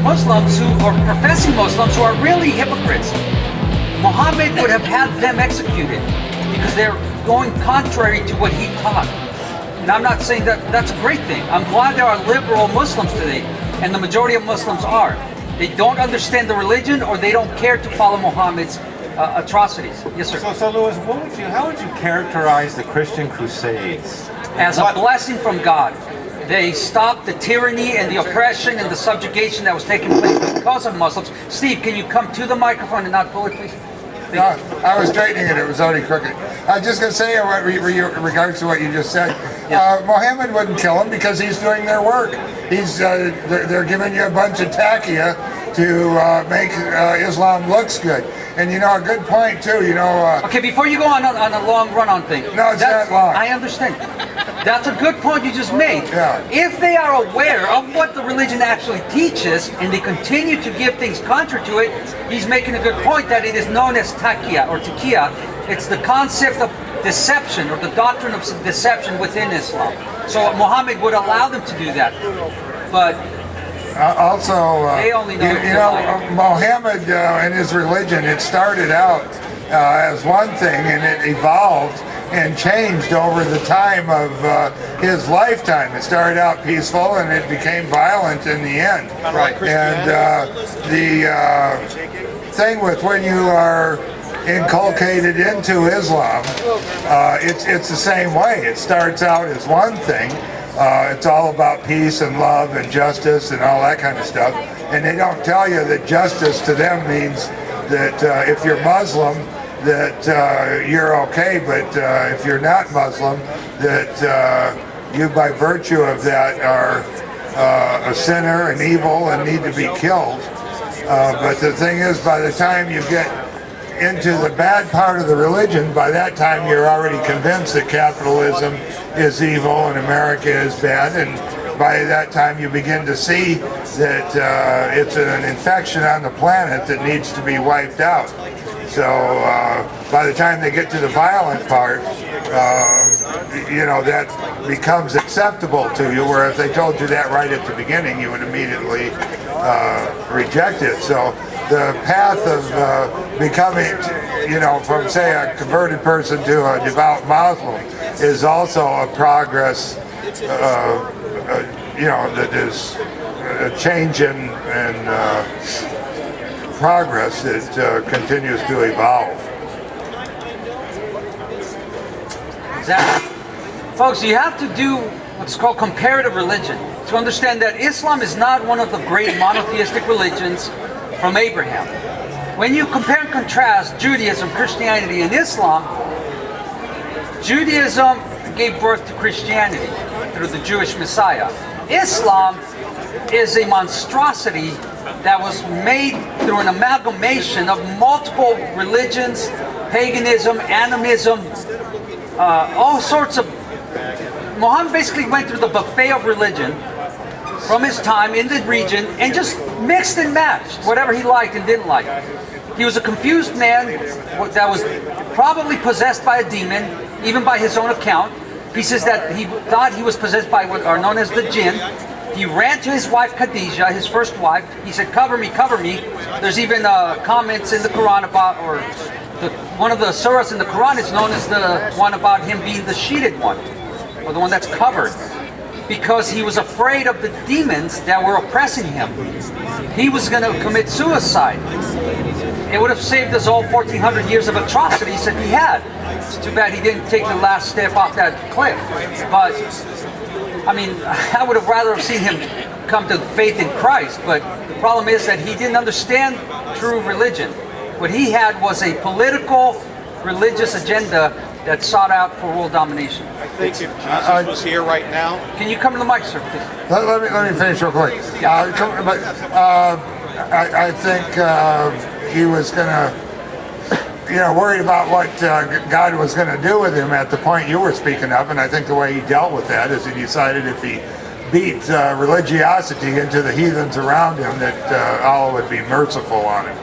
Muslims who are professing Muslims who are really hypocrites. Muhammad would have had them executed because they're going contrary to what he taught. And I'm not saying that that's a great thing. I'm glad there are liberal Muslims today, and the majority of Muslims are. They don't understand the religion, or they don't care to follow Muhammad's atrocities. Yes, sir. So Louis, how would you characterize the Christian Crusades? As a blessing from God. They stopped the tyranny and the oppression and the subjugation that was taking place because of Muslims. Steve, can you come to the microphone and not pull it, please? No, I was straightening it. It was already crooked. I was just going to say, in regards to what you just said, Muhammad wouldn't kill him because he's doing their work. They're giving you a bunch of taqiyya to make Islam looks good. And you know, a good point too. You know. Okay, before you go on a long run-on thing. No, it's not long. I understand. That's a good point you just made. Yeah. If they are aware of what the religion actually teaches and they continue to give things contrary to it, he's making a good point that it is known as taqiyya or taqiyya. It's the concept of deception or the doctrine of deception within Islam. So Muhammad would allow them to do that. But also, they only know Muhammad and his religion, it started out as one thing and it evolved and changed over the time of his lifetime. It started out peaceful and it became violent in the end. Right. And the thing with when you are inculcated into Islam, it's the same way. It starts out as one thing. It's all about peace and love and justice and all that kind of stuff. And they don't tell you that justice to them means that if you're Muslim, that you're okay, but if you're not Muslim, that you by virtue of that are a sinner and evil and need to be killed. But the thing is, by the time you get into the bad part of the religion, by that time you're already convinced that capitalism is evil and America is bad, and by that time you begin to see that it's an infection on the planet that needs to be wiped out. So by the time they get to the violent part, you know, that becomes acceptable to you, where if they told you that right at the beginning, you would immediately reject it. So the path of becoming, you know, from say a converted person to a devout Muslim is also a progress, you know, that is a change in progress that continues to evolve. Exactly. Folks, you have to do what's called comparative religion to understand that Islam is not one of the great monotheistic religions from Abraham. When you compare and contrast Judaism, Christianity, and Islam, Judaism gave birth to Christianity through the Jewish Messiah. Islam is a monstrosity that was made through an amalgamation of multiple religions, paganism, animism, all sorts of... Muhammad basically went through the buffet of religion from his time in the region and just mixed and matched whatever he liked and didn't like. He was a confused man that was probably possessed by a demon, even by his own account. He says that he thought he was possessed by what are known as the jinn. He ran to his wife Khadijah, his first wife. He said, cover me, cover me. There's even comments in the Quran about, or one of the surahs in the Quran is known as the one about him being the sheeted one, or the one that's covered, because he was afraid of the demons that were oppressing him. He was going to commit suicide. It would have saved us all 1,400 years of atrocities if he had. It's too bad he didn't take the last step off that cliff. But I mean, I would have rather have seen him come to faith in Christ, but the problem is that he didn't understand true religion. What he had was a political, religious agenda that sought out for world domination. I think if Jesus was here right now... Can you come to the mic, sir, please? Let me finish real quick. I think he was going to, you know, worried about what God was going to do with him at the point you were speaking of, and I think the way he dealt with that is he decided if he beat religiosity into the heathens around him, that Allah would be merciful on him.